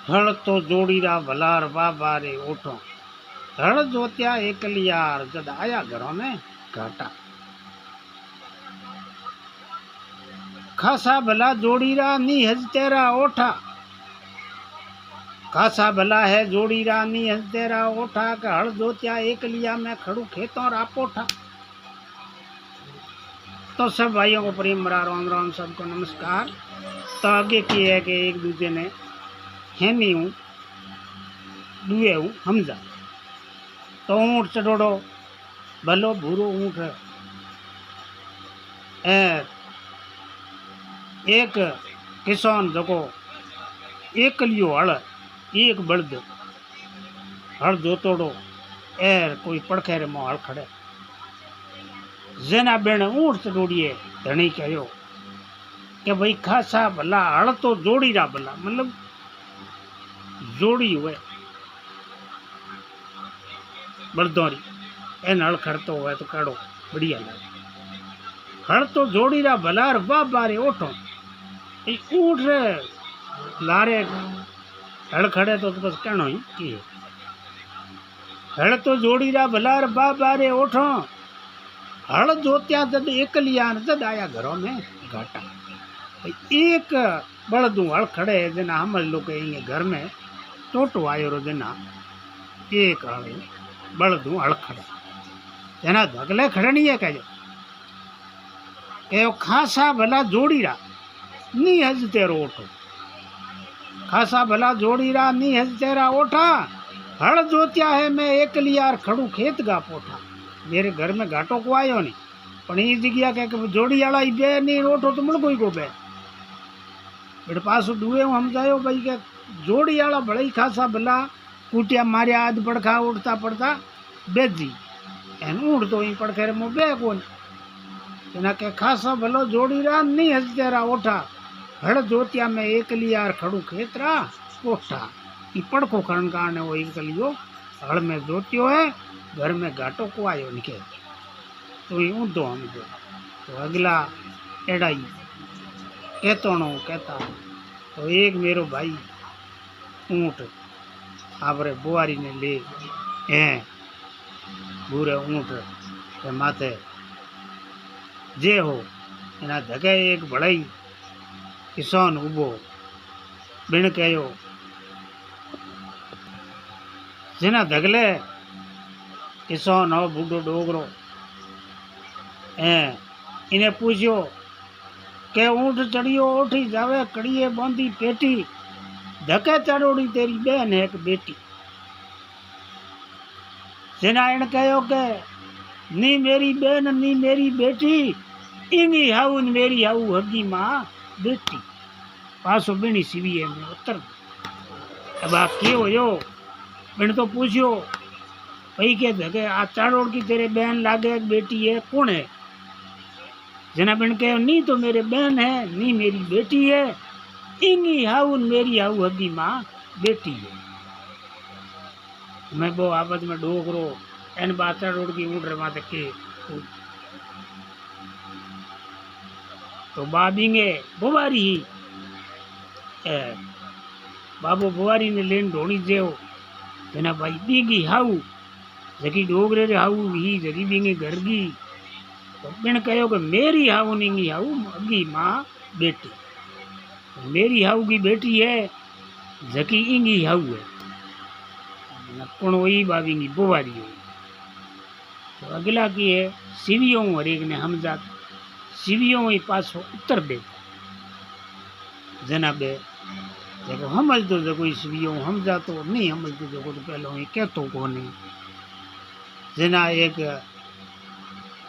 हल तो जोड़ीरा भलार बाबा रे ओठो, हल जोत्या एकलियार जद आया घरों में घाटा। खासा भला जोड़ीरा नी हज तेरा ओठा, खासा भला है जोड़ीरा नी हज तेरा ओठा, के हल जोत्या एकलिया में खड़ू खेतों रापोठा। तो सब भाइयों को प्रेम भरा राम राम, सबको नमस्कार। तो आगे की है कि एक दूसरे ने हेमी हूँ दुए हूँ हमजा। तो ऊँट चढ़ोड़ो भलो भूरो ऊँट है, एक किसान जको एकलियो हल एक बल्द हल जोतोड़ो एर कोई पड़खे रे मों हल खड़े। जेना बेण ऊँट चढ़ोड़िए धनी कहो कि भाई खासा भला हल तो जोड़ी रा भला, मतलब जोड़ी हुए बलदोरी एन हल खड़तो हुए तो काढ़ो बढ़िया लगे। हल तो जोड़ी रा भला रे बाबा रे ओठो, ऊँट रे लारे हल खड़े तो बस कहनो ही कि हल तो जोड़ी रा भला रे बाबा रे ओठो, हल जोत्या जद एकलिया जद आया घरों में घाटा। एक बड़दू हल खड़े जना हम लोग घर में टोटो आयो रो जना एक हल बड़दू हल खड़े जना धगले खड़नी है कहो के खासा भला जोड़ी रा नी हज तेरो ओठो, खासा भला जोड़ी रा नी हज तेरा ओठा, हल जोत्या है मैं एकलियार खड़ू खेत गा पोठा। मेरे घर में घाटो को आयो नहीं पण ई जगह के जोड़ी वाला ही बे नहीं ओठो तो मुड़ कोई को बे बड़े पास डुए हूँ समझायो भाई के जोड़ी वाला भले ही खासा भला कूटिया मारिया आध पड़खा उठता पड़ता बेजी एन ऊँट तो ही पड़खे मो बे कोन ना के खासा भलो जोड़ी रा नहीं हज तेरा ओठा, हड़ जोतिया में एकलियार खड़ू खेतरा पोठा। ई पड़को खड़न कारण वो एकलियो हड़ में जोतियो है, घर में घाटो को आयो निके तो ही ऊँधो हम जो। तो अगला एड़ा ही कहता तो एक मेरो भाई ऊँट आपरे बुआरी ने ले हैं बुरे ऊँट के माथे जे हो एना धगे एक भड़ाई किसान उबो बिन कहो जेना धगले किसान हो बूढ़ो डोगरो इन्हें पूछो के ऊँट चढ़ियो ओठी जावे कड़िए बांधी पेटी, धके चढ़ोड़ी तेरी बहन है एक बेटी। जेना इन कहो के नी मेरी बहन नी मेरी बेटी, इंगी हाउ मेरी हाउ हगी माँ बेटी। पासो बिनी सीवी में उत्तर अब आप के हो यो बिन तो पूछो भाई के धके आ चारोड़ की तेरे बहन लागे बेटी है कौन है। जना बिन कहो नी तो मेरे बहन है नी मेरी बेटी है, इंगी हाउ मेरी हाउ हगी माँ बेटी है। मैं वो आपस में डोगरो एन बाचा रोड की ऊँट रमा के तो बाबींगे बुवारी ही बाबू बुवारी ने लेन ढोणी जेव जना भाई बीगी हाउ जगी डोगरे रे हाउ ही जगी बींगे घर की। तो बिन कहो कि मेरी हाउ नहीं हाउ अगी माँ बेटी, मेरी हाउ की बेटी है जकी इंगी हाउ है कौन वही बाबींगी बुवारी हो। तो अगला की है सीवियों हरेक ने हमजा सीवियों ही पासो उत्तर दे जना बे देखो हमज तो जो कोई सीवियों हमजा तो नहीं हमज तो जो तो पहले ही कहतो को नहीं। जना एक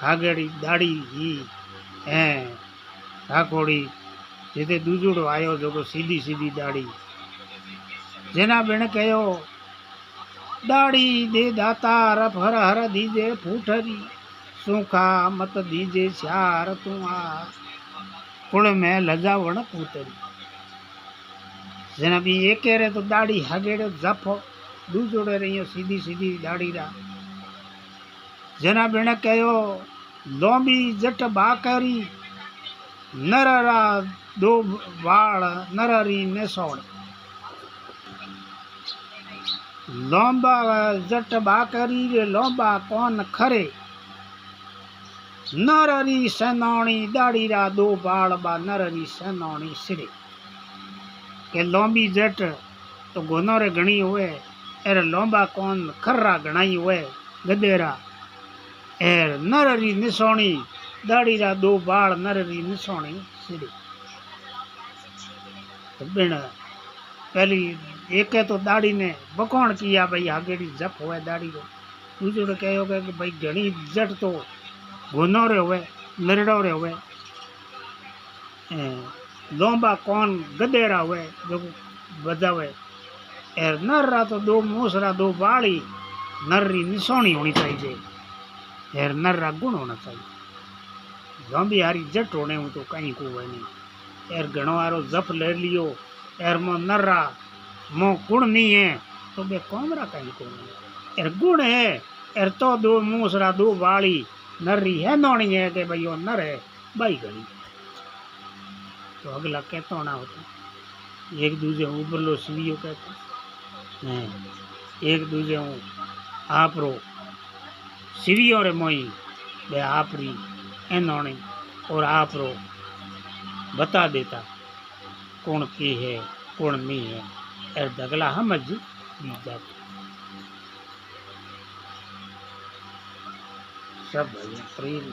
हागड़ी दाड़ी ही है ठाकोड़ी जिते दूजड़ो आयो जो सीधी सीधी दाड़ी जना बेन कहो दाड़ी दे दाता रफ हर हर दीजे फूठरी सूखा मत दीजे चार तू आ कुड़ में लजावण पूतरी। जना भी एक रे तो दाढ़ी हगेड़े जफो दूजोड़े रही सीधी सीधी दाढ़ी रा। जना बेण कहो लोंबी जट बाकरी नररा दो वाल नररी नेसोड़ लौंबा जट बाकरी रे लौंबा कौन खरे, नररी सनौणी दाढ़ी रा दो बाल बा नररी सनौणी सिरे। के लौंबी जट तो गोनो रे घणी हुए, एर लौंबा कौन खर्रा घणाई हुए गदेरा, एर नररी निसोणी दाढ़ी रा दो बाल नररी निसोणी सिरे। तो बिन पहली एक तो दाढ़ी ने बकोण किया भाई आगेड़ी जप हुए दाढ़ी को, दूसरो कहो कि भाई घणी जट तो गोनो रे हुए नरड़ो रे हुए, लोंबा कौन गदेरा हुए जो बजावे, एर नर रा तो दो मूसरा दो बाड़ी, नर्री निसोणी होनी चाहिए, एर नर रा गुण होना चाहिए। लंबी हारी जट होने हूँ तो कहीं को है नहीं, एर घणो हारो जप ले लियो, एर मो नर्रा मो गुण नहीं है तो बे कोमरा कहीं को नहीं, एर गुण है, एर तो दो मूसरा दो बाड़ी नर्री है नौणी है कि भाई वो नर है बाई घड़ी। तो अगला कहता ना होता, एक दूजे उबरलो सीवियो कहता है, एक दूजे हूँ आपरो सीवियो रे मोई बे आपरी ए नौणी और आपरो बता देता कौन की है कौन नहीं है, एर दगला समझ जाता। सब भजन प्रेम